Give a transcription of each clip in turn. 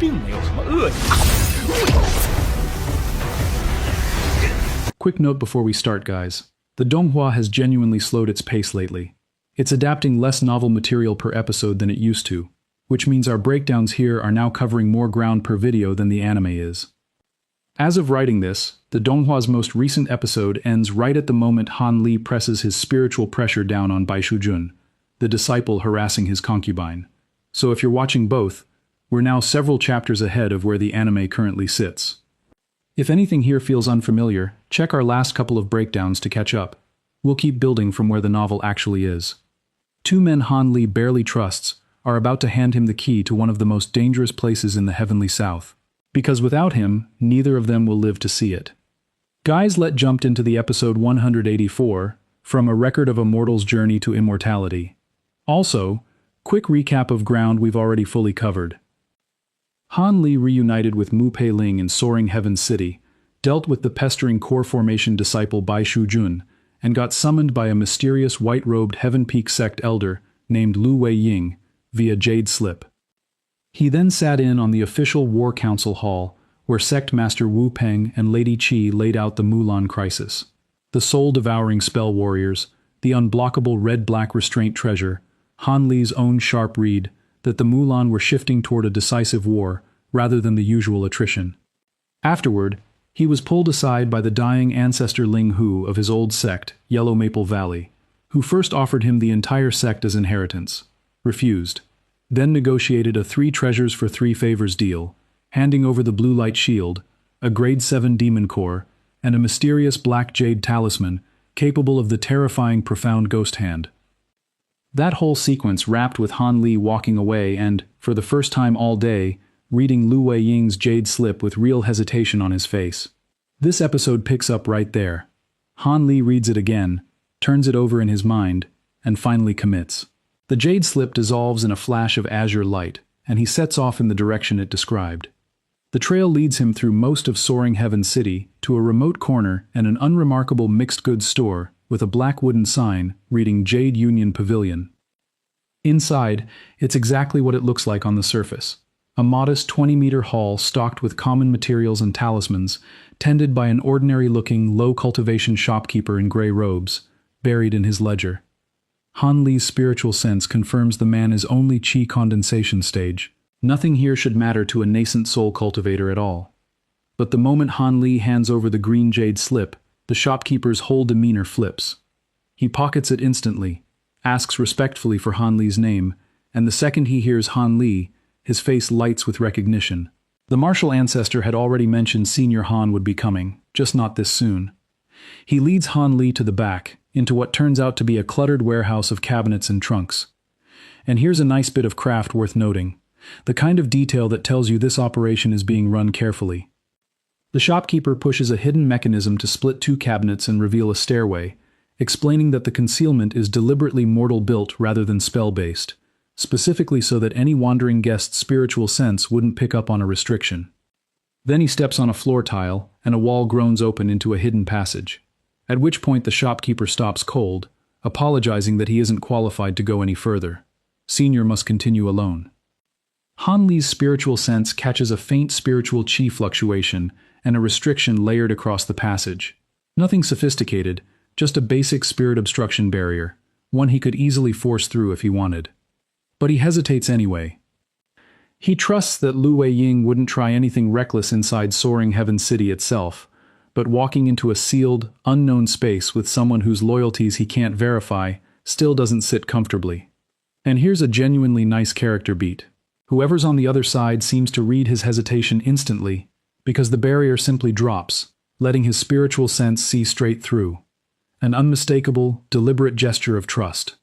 并没有什么恶意。Quick note before we start, guys. The Donghua has genuinely slowed its pace lately. It's adapting less novel material per episode than it used to, which means our breakdowns here are now covering more ground per video than the anime is. As of writing this, the Donghua's most recent episode ends right at the moment Han Li presses his spiritual pressure down on Bai Shujun, the disciple harassing his concubine. So if you're watching both, we're now several chapters ahead of where the anime currently sits. If anything here feels unfamiliar, check our last couple of breakdowns to catch up. We'll keep building from where the novel actually is. Two men Han Li barely trusts are about to hand him the key to one of the most dangerous places in the heavenly south. Because without him, neither of them will live to see it. Guys, let's jump into the episode 184, From a Record of a Mortal's Journey to Immortality. Also, quick recap of ground we've already fully covered. Han Li reunited with Mu Peiling in Soaring Heaven City, dealt with the pestering core formation disciple Bai Shujun, and got summoned by a mysterious white-robed Heaven Peak sect elder named Lu Wei Ying via Jade Slip. He then sat in on the official War Council Hall, where Sect Master Wu Peng and Lady Qi laid out the Mulan crisis. The soul-devouring spell warriors, the unblockable red-black restraint treasure, Han Li's own sharp read that the Mulan were shifting toward a decisive war rather than the usual attrition. Afterward, he was pulled aside by the dying ancestor Ling Hu of his old sect, Yellow Maple Valley, who first offered him the entire sect as inheritance, refused, then negotiated a 3 treasures for 3 favors deal, handing over the Blue Light Shield, a Grade 7 Demon Core, and a mysterious black jade talisman capable of the terrifying Profound Ghost Hand. That whole sequence wrapped with Han Li walking away and, for the first time all day, reading Lu Wei Ying's Jade Slip with real hesitation on his face. This episode picks up right there. Han Li reads it again, turns it over in his mind, and finally commits. The Jade Slip dissolves in a flash of azure light, and he sets off in the direction it described. The trail leads him through most of Soaring Heaven City to a remote corner and an unremarkable mixed goods store with a black wooden sign reading Jade Union Pavilion. Inside, it's exactly what it looks like on the surface. A modest 20-meter hall stocked with common materials and talismans, tended by an ordinary-looking, low-cultivation shopkeeper in gray robes, buried in his ledger. Han Li's spiritual sense confirms the man is only chi condensation stage. Nothing here should matter to a nascent soul cultivator at all. But the moment Han Li hands over the green jade slip, the shopkeeper's whole demeanor flips. He pockets it instantly, asks respectfully for Han Li's name, and the second he hears Han Li, his face lights with recognition. The martial ancestor had already mentioned Senior Han would be coming, just not this soon. He leads Han Li to the back, into what turns out to be a cluttered warehouse of cabinets and trunks. And here's a nice bit of craft worth noting, the kind of detail that tells you this operation is being run carefully. The shopkeeper pushes a hidden mechanism to split 2 cabinets and reveal a stairway, explaining that the concealment is deliberately mortal-built rather than spell-based, specifically so that any wandering guest's spiritual sense wouldn't pick up on a restriction. Then he steps on a floor tile, and a wall groans open into a hidden passage, at which point the shopkeeper stops cold, apologizing that he isn't qualified to go any further. Senior must continue alone. Han Li's spiritual sense catches a faint spiritual chi fluctuation and a restriction layered across the passage. Nothing sophisticated, just a basic spirit obstruction barrier, one he could easily force through if he wanted. But he hesitates anyway. He trusts that Lu Wei Ying wouldn't try anything reckless inside Soaring Heaven City itself, but walking into a sealed, unknown space with someone whose loyalties he can't verify still doesn't sit comfortably. And here's a genuinely nice character beat. Whoever's on the other side seems to read his hesitation instantly, because the barrier simply drops, letting his spiritual sense see straight through. An unmistakable, deliberate gesture of trust.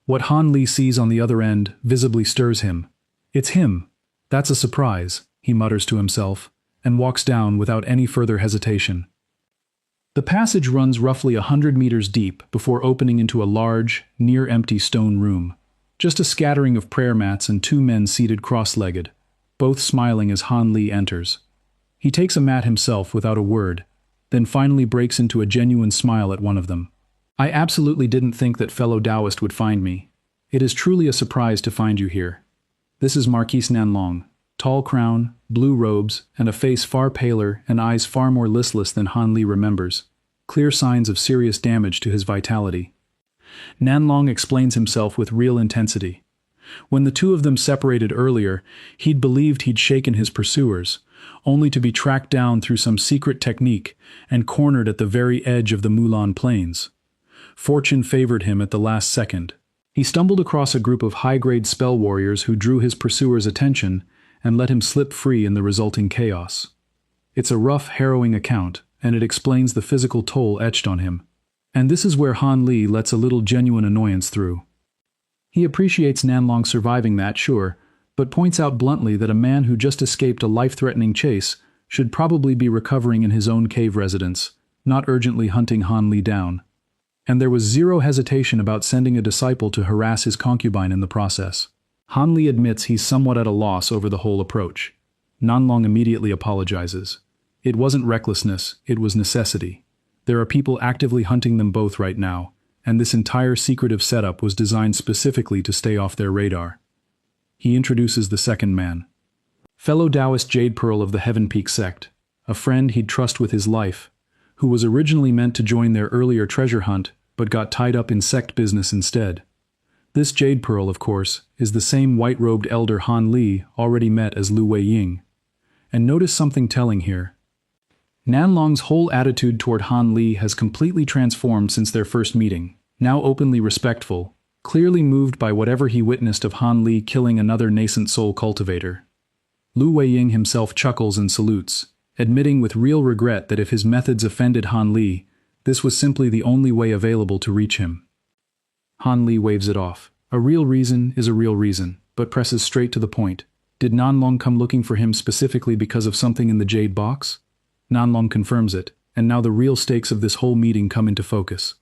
What Han Li sees on the other end visibly stirs him. It's him. That's a surprise, he mutters to himself, and walks down without any further hesitation. The passage runs roughly 100 meters deep before opening into a large, near-empty stone room. Just a scattering of prayer mats and 2 men seated cross-legged, both smiling as Han Li enters. He takes a mat himself without a word, then finally breaks into a genuine smile at one of them. I absolutely didn't think that fellow Taoist would find me. It is truly a surprise to find you here. This is Marquise Nanlong. tall crown, blue robes, and a face far paler and eyes far more listless than Han Li remembers. Clear signs of serious damage to his vitality. Nanlong explains himself with real intensity. When the two of them separated earlier, he'd believed he'd shaken his pursuers, only to be tracked down through some secret technique and cornered at the very edge of the Mulan Plains. Fortune favored him at the last second. He stumbled across a group of high-grade spell warriors who drew his pursuers' attention and let him slip free in the resulting chaos. It's a rough, harrowing account, and it explains the physical toll etched on him. And this is where Han Li lets a little genuine annoyance through. He appreciates Nanlong surviving that, sure, but points out bluntly that a man who just escaped a life-threatening chase should probably be recovering in his own cave residence, not urgently hunting Han Li down. And there was zero hesitation about sending a disciple to harass his concubine in the process. Han Li admits he's somewhat at a loss over the whole approach. Nanlong immediately apologizes. It wasn't recklessness, it was necessity. There are people actively hunting them both right now, and this entire secretive setup was designed specifically to stay off their radar. He introduces the second man. Fellow Taoist Jade Pearl of the Heaven Peak sect, a friend he'd trust with his life, who was originally meant to join their earlier treasure hunt, but got tied up in sect business instead. This Jade Pearl, of course, is the same white-robed elder Han Li already met as Lu Weiying. And notice something telling here. Nanlong's whole attitude toward Han Li has completely transformed since their first meeting, now openly respectful, clearly moved by whatever he witnessed of Han Li killing another nascent soul cultivator. Lu Weiying himself chuckles and salutes, admitting with real regret that if his methods offended Han Li, this was simply the only way available to reach him. Han Li waves it off. A real reason is a real reason, but presses straight to the point. Did Nanlong come looking for him specifically because of something in the jade box? Nanlong confirms it, and now the real stakes of this whole meeting come into focus.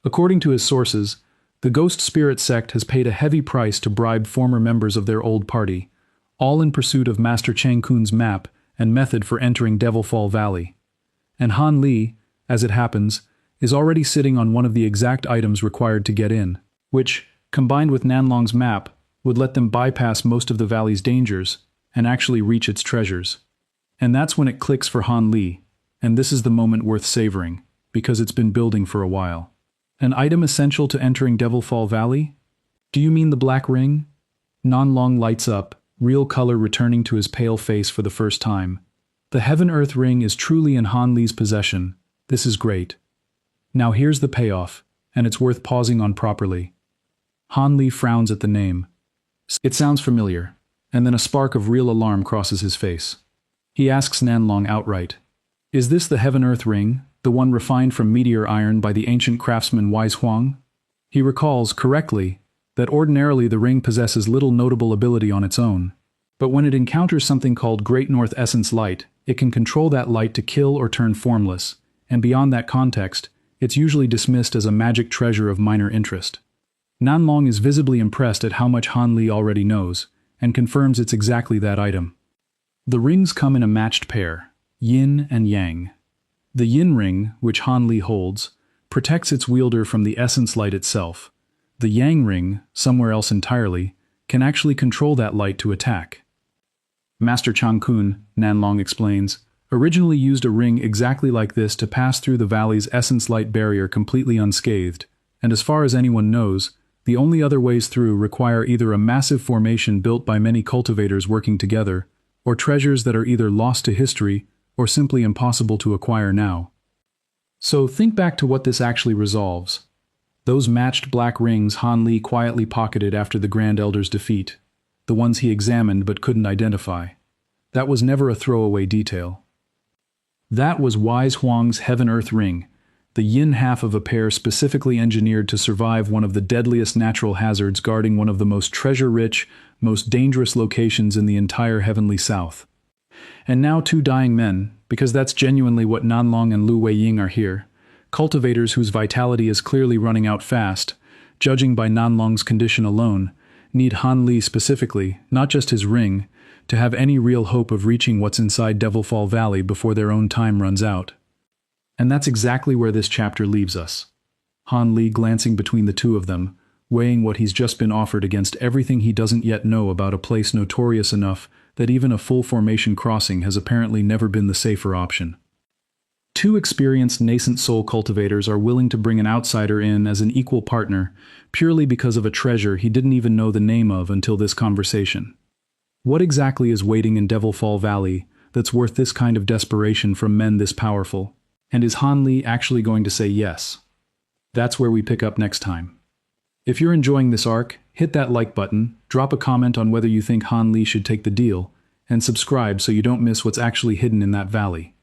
According to his sources, the Ghost Spirit sect has paid a heavy price to bribe former members of their old party, all in pursuit of Master Chang Kun's map and method for entering Devilfall Valley. And Han Li, as it happens, is already sitting on one of the exact items required to get in, which, combined with Nanlong's map, would let them bypass most of the valley's dangers and actually reach its treasures. And that's when it clicks for Han Li, and this is the moment worth savoring, because it's been building for a while. An item essential to entering Devilfall Valley? Do you mean the black ring? Nanlong lights up, real color returning to his pale face for the first time. The Heaven-Earth ring is truly in Han Li's possession. This is great. Now here's the payoff, and it's worth pausing on properly. Han Li frowns at the name. It sounds familiar, and then a spark of real alarm crosses his face. He asks Nanlong outright, "Is this the Heaven-Earth ring, the one refined from meteor iron by the ancient craftsman Wise Huang?" He recalls, correctly, that ordinarily the ring possesses little notable ability on its own, but when it encounters something called Great North Essence Light, it can control that light to kill or turn formless, and beyond that context, it's usually dismissed as a magic treasure of minor interest. Nanlong is visibly impressed at how much Han Li already knows, and confirms it's exactly that item. The rings come in a matched pair, yin and yang. The yin ring, which Han Li holds, protects its wielder from the essence light itself. The yang ring, somewhere else entirely, can actually control that light to attack. Master Chang Kun, Nanlong explains, originally used a ring exactly like this to pass through the valley's essence light barrier completely unscathed, and as far as anyone knows, the only other ways through require either a massive formation built by many cultivators working together, or treasures that are either lost to history or simply impossible to acquire now. So think back to what this actually resolves. Those matched black rings Han Li quietly pocketed after the Grand Elder's defeat, the ones he examined but couldn't identify. That was never a throwaway detail. That was Wise Huang's Heaven-Earth ring, the yin half of a pair specifically engineered to survive one of the deadliest natural hazards guarding one of the most treasure-rich, most dangerous locations in the entire heavenly south. And now two dying men, because that's genuinely what Nanlong and Lu Weiying are here, cultivators whose vitality is clearly running out fast, judging by Nanlong's condition alone, need Han Li specifically, not just his ring, to have any real hope of reaching what's inside Devilfall Valley before their own time runs out. And that's exactly where this chapter leaves us. Han Li glancing between the two of them, weighing what he's just been offered against everything he doesn't yet know about a place notorious enough that even a full formation crossing has apparently never been the safer option. Two experienced nascent soul cultivators are willing to bring an outsider in as an equal partner, purely because of a treasure he didn't even know the name of until this conversation. What exactly is waiting in Devilfall Valley that's worth this kind of desperation from men this powerful? And is Han Li actually going to say yes? That's where we pick up next time. If you're enjoying this arc, hit that like button, drop a comment on whether you think Han Li should take the deal, and subscribe so you don't miss what's actually hidden in that valley.